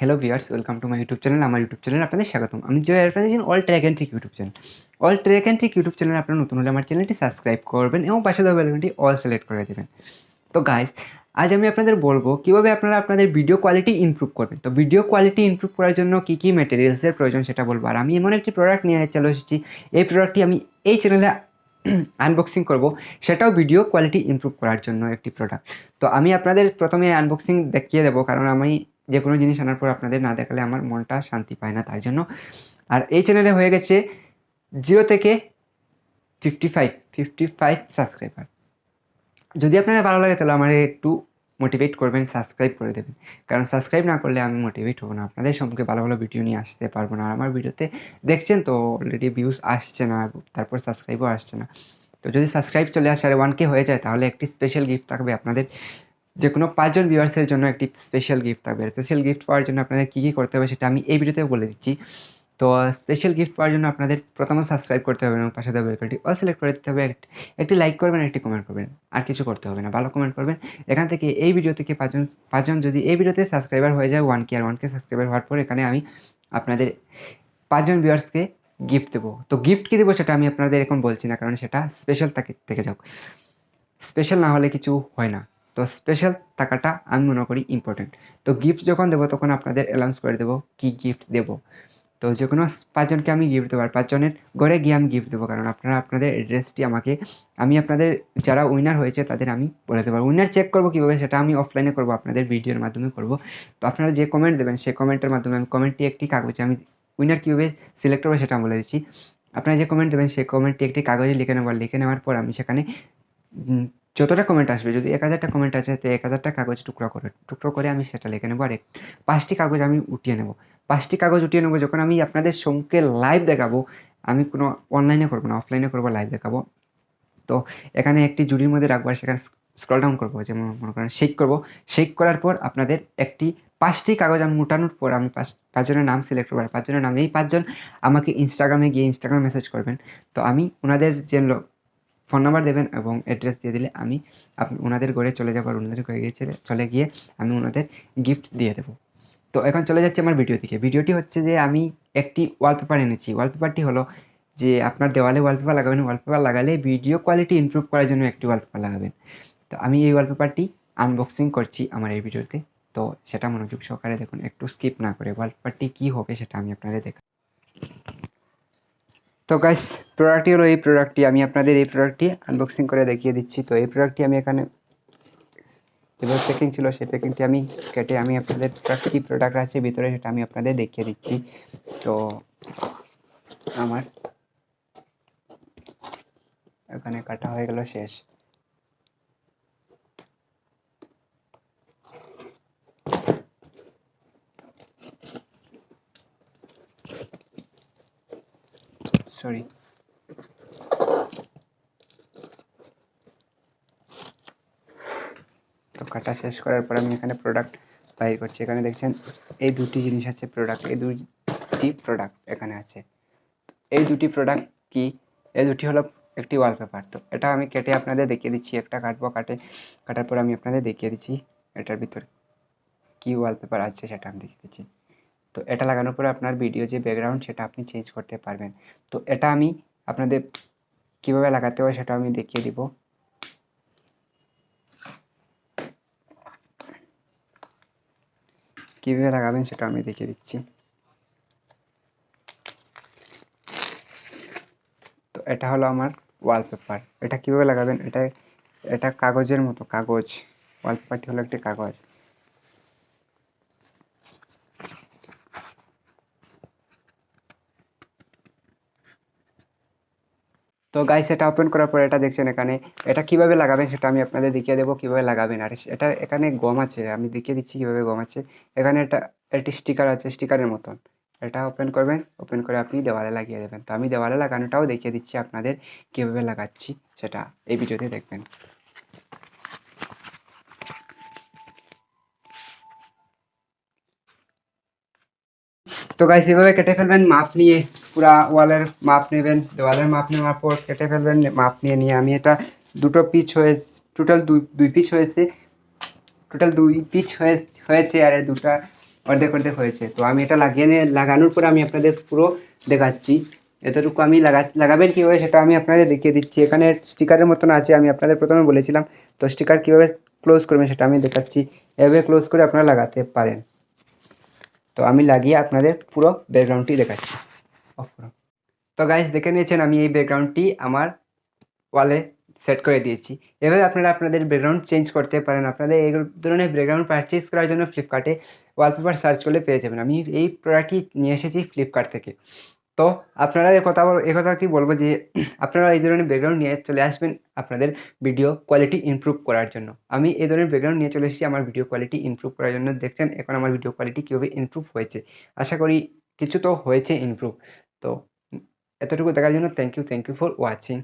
Hello viewers, welcome to my YouTube channel. আমার YouTube চ্যানেলে আপনাদের স্বাগতম। আমি জয়, আপনাদের জানেন all track and trick YouTube channel. All track and trick YouTube চ্যানেলে আপনারা নতুন হলে আমার চ্যানেলটি সাবস্ক্রাইব করবেন এবং পাশে দেওয়া বেল আইকনটি অল সিলেক্ট করে দেবেন। তো গাইস, আজ আমি আপনাদের বলবো কীভাবে আপনারা আপনাদের ভিডিও কোয়ালিটি ইমপ্রুভ করবেন। তো ভিডিও কোয়ালিটি ইমপ্রুভ করার জন্য কী কী ম্যাটেরিয়ালসের প্রয়োজন সেটা বলবো। আর আমি এমন একটি প্রোডাক্ট নিয়ে চলে এসেছি, এই প্রোডাক্টটি আমি এই চ্যানেলে আনবক্সিং করব, সেটাও ভিডিও কোয়ালিটি ইমপ্রুভ করার জন্য একটি প্রোডাক্ট। তো আমি আপনাদের প্রথমে আনবক্সিং দেখিয়ে দেবো, কারণ আমি যে কোনো জিনিস আনার পর আপনাদের না দেখালে আমার মনটা শান্তি পায় না, তার জন্য। আর এই চ্যানেলে হয়ে গেছে 0 থেকে 55 সাবস্ক্রাইবার। যদি আপনাদের ভালো লাগে তাহলে আমার একটু মোটিভেট করবেন, সাবস্ক্রাইব করে দেবেন, কারণ সাবস্ক্রাইব না করলে আমি মোটিভেট হবো না, আপনাদের সম্পর্কে ভালো ভালো ভিডিও নিয়ে আসতে পারবো না। আর আমার ভিডিওতে দেখছেন তো অলরেডি ভিউজ আসছে না, তারপর সাবস্ক্রাইবও আসছে না। তো যদি সাবস্ক্রাইব চলে আসে আর 1K হয়ে যায় তাহলে একটি স্পেশাল গিফট থাকবে আপনাদের, যে কোনো 5 জন ভিউয়ার্সের জন্য একটি স্পেশাল গিফট থাকবে। স্পেশাল গিফট পাওয়ার জন্য আপনাদের কী কী করতে হবে সেটা আমি এই ভিডিওতে বলে দিচ্ছি। তো স্পেশাল গিফট পাওয়ার জন্য আপনাদের প্রথমে সাবস্ক্রাইব করতে হবে এবং পাশে দেওয়া বেল আইকনটি অল সিলেক্ট করে দিতে হবে। একটি লাইক করবেন, একটি কমেন্ট করবেন, আর কিছু করতে হবে না, ভালো কমেন্ট করবেন। এখান থেকে এই ভিডিও থেকে 5 জন যদি এই ভিডিওতে সাবস্ক্রাইবার হয়ে যায় 1K, আর 1K সাবস্ক্রাইবার হওয়ার পর এখানে আমি আপনাদের 5 জন ভিউয়ার্সকে গিফট দেবো। তো গিফট কী দেবো সেটা আমি আপনাদের এখন বলছি না, কারণ সেটা স্পেশাল থেকে যাক। স্পেশাল না হলে কিছু হয় না, তো স্পেশাল থাকাটা আমি মনে করি ইম্পর্টেন্ট। তো গিফট যখন দেবো তখন আপনাদের অ্যানাউন্স করে দেবো কী গিফট দেবো। তো যে কোনো 5 জনকে আমি গিফট দেবো, আর 5 জনের ঘরে গিয়ে আমি গিফট দেবো, কারণ আপনারা আপনাদের অ্যাড্রেসটি আমি আপনাদের যারা উইনার হয়েছে তাদের আমি বলে দেবো। উইনার চেক করবো কীভাবে সেটা আমি অফলাইনে করবো, আপনাদের ভিডিওর মাধ্যমে করবো। তো আপনারা যে কমেন্ট দেবেন সেই কমেন্টের মাধ্যমে আমি কমেন্টটি একটি কাগজে, আমি উইনার কীভাবে সিলেক্ট করবো সেটা আমি বলে দিচ্ছি। আপনারা যে কমেন্ট দেবেন সেই কমেন্টটি একটি কাগজে লিখে নেব, লিখে নেওয়ার পর আমি সেখানে যতটা কমেন্ট আসবে, যদি 1000টা কমেন্ট আছে তো 1000টা কাগজ টুকরো করে আমি সেটা লিখে নেবো, আর 5টি কাগজ আমি উঠিয়ে নেব। 5টি কাগজ উঠিয়ে নেবো, যখন আমি আপনাদের সম্মুখে লাইভ দেখাবো, আমি কোনো অনলাইনে করবো না, অফলাইনে করবো, লাইভ দেখাবো। তো এখানে একটি জুড়ির মধ্যে রাখবো, আর সেখানে স্ক্রল ডাউন করবো, যেমন মনে করেন শেক করবো। শেক করার পর আপনাদের 5টি কাগজ আমি উঠানোর পর আমি 5 জনের নাম সিলেক্ট করবো, আর 5 জনের নাম, এই 5 জন আমাকে ইনস্টাগ্রামে গিয়ে ইনস্টাগ্রামে মেসেজ করবেন। তো আমি ওনাদের যে ফোন নাম্বার দেবেন এবং অ্যাড্রেস দিয়ে দিলে আমি ওনাদের ঘরে চলে যাবো, আর ওনাদের ঘরে চলে গিয়ে আমি ওনাদের গিফট দিয়ে দেবো। তো এখন চলে যাচ্ছি আমার ভিডিও থেকে। ভিডিওটি হচ্ছে যে আমি একটি ওয়ালপেপার এনেছি। ওয়ালপেপারটি হলো যে আপনার দেওয়ালে ওয়ালপেপার লাগাবেন, ওয়ালপেপার লাগালে ভিডিও কোয়ালিটি ইমপ্রুভ করার জন্য একটি ওয়ালপেপার লাগাবেন। তো আমি এই ওয়ালপেপারটি আনবক্সিং করছি আমার এই ভিডিওতে। তো সেটা মনোযোগ সহকারে দেখুন, একটু স্কিপ না করে। ওয়ালপেপারটি কী হবে সেটা আমি আপনাদের দেখাই। তো গাইস, প্রোডাক্টটি হলো এই প্রোডাক্টটি, আমি আপনাদের এই প্রোডাক্টটি আনবক্সিং করে দেখিয়ে দিচ্ছি। তো এই প্রোডাক্টটি আমি এখানে যেভাবে প্যাকিং ছিল সেই প্যাকিংটি আমি কেটে আমি আপনাদের কী প্রোডাক্ট আছে ভিতরে সেটা আমি আপনাদের দেখিয়ে দিচ্ছি। তো আমার এখানে কাটা হয়ে গেল, শেষ। সরি। তো কাটা শেষ করার পর আমি এখানে প্রোডাক্ট বাইর করছি। এখানে দেখছেন এই দুটি জিনিস আছে প্রোডাক্ট, এই দুটি প্রোডাক্ট এখানে আছে। এই দুটি প্রোডাক্ট কি? এই দুটি হলো একটি ওয়ালপেপার। তো এটা আমি কেটে আপনাদের দেখিয়ে দিচ্ছি, একটা কাটবো, কাটার পর আমি আপনাদের দেখিয়ে দিচ্ছি এটার ভিতর কী ওয়ালপেপার আছে সেটা আমি দেখিয়ে দিচ্ছি। তো এটা লাগানোর পরে আপনার ভিডিও যে ব্যাকগ্রাউন্ড সেটা আপনি চেঞ্জ করতে পারবেন। তো এটা আমি আপনাদের কীভাবে লাগাতে হয় সেটা আমি দেখিয়ে দিব। কীভাবে লাগাবেন সেটা আমি দেখিয়ে দিচ্ছি। তো এটা হলো আমার ওয়ালপেপার। এটা কীভাবে লাগাবেন, এটা কাগজের মতো, কাগজ। ওয়ালপেপারটি হলো একটি কাগজ। তো গাইস, এটা ওপেন করার পর এটা দেখছেন এখানে, এটা কীভাবে লাগাবেন সেটা আমি আপনাদের দেখিয়ে দেবো কীভাবে লাগাবেন। আর এটা এখানে গম আছে, আমি দেখিয়ে দিচ্ছি কীভাবে গম আছে। এখানে একটি স্টিকার আছে, স্টিকারের মতন। এটা ওপেন করবেন, ওপেন করে আপনি দেওয়ালে লাগিয়ে দেবেন। তো আমি দেওয়ালে লাগানোটাও দেখিয়ে দিচ্ছি আপনাদের কীভাবে লাগাচ্ছি, সেটা এই ভিডিওতে দেখবেন। তো গাইস, এভাবে কেটে ফেলবেন মাপ নিয়ে, পুরা ওয়ালের মাপ নেবেন, দেওয়ালের মাপ নেওয়ার পর কেটে ফেলবেন মাপ নিয়ে। আমি এটা দুটো পিচ হয়ে, টোটাল দুই পিচ হয়েছে, আর এই দুটা অর্ধেক হয়েছে। তো আমি এটা লাগানোর পরে আমি আপনাদের পুরো দেখাচ্ছি। এতটুকু আমি লাগাবেন কীভাবে সেটা আমি আপনাদের দেখিয়ে দিচ্ছি। এখানে স্টিকারের মতন আছে, আমি আপনাদের প্রথমে বলেছিলাম। তো স্টিকার কীভাবে ক্লোজ করবেন সেটা আমি দেখাচ্ছি। এভাবে ক্লোজ করে আপনারা লাগাতে পারেন। তো আমি লাগিয়ে আপনাদের পুরো ব্যাকগ্রাউন্ডটি দেখাচ্ছি। অফ করো। তো গাইস দেখে নিয়েছেন আমি এই ব্যাকগ্রাউন্ডটি আমার ওয়ালে সেট করে দিয়েছি। এভাবে আপনারা আপনাদের ব্যাকগ্রাউন্ড চেঞ্জ করতে পারেন। আপনাদের এই ধরনের ব্যাকগ্রাউন্ড পারচেজ করার জন্য ফ্লিপকার্টে ওয়ালপেপার সার্চ করলে পেয়ে যাবেন। আমি এই প্রোডাক্টটি নিয়ে এসেছি ফ্লিপকার্ট থেকে। তো আপনারা একথা কি বলবো যে আপনারা এই ধরনের ব্যাকগ্রাউন্ড নিয়ে চলে আসবেন আপনাদের ভিডিও কোয়ালিটি ইমপ্রুভ করার জন্য। আমি এই ধরনের ব্যাকগ্রাউন্ড নিয়ে চলে এসেছি আমার ভিডিও কোয়ালিটি ইমপ্রুভ করার জন্য। দেখছেন এখন আমার ভিডিও কোয়ালিটি কীভাবে ইমপ্রুভ হয়েছে। আশা করি কিছু তো হয়েছে ইমপ্রুভ। তো এতটুকু দেখার জন্য থ্যাংক ইউ ফর ওয়াচিং।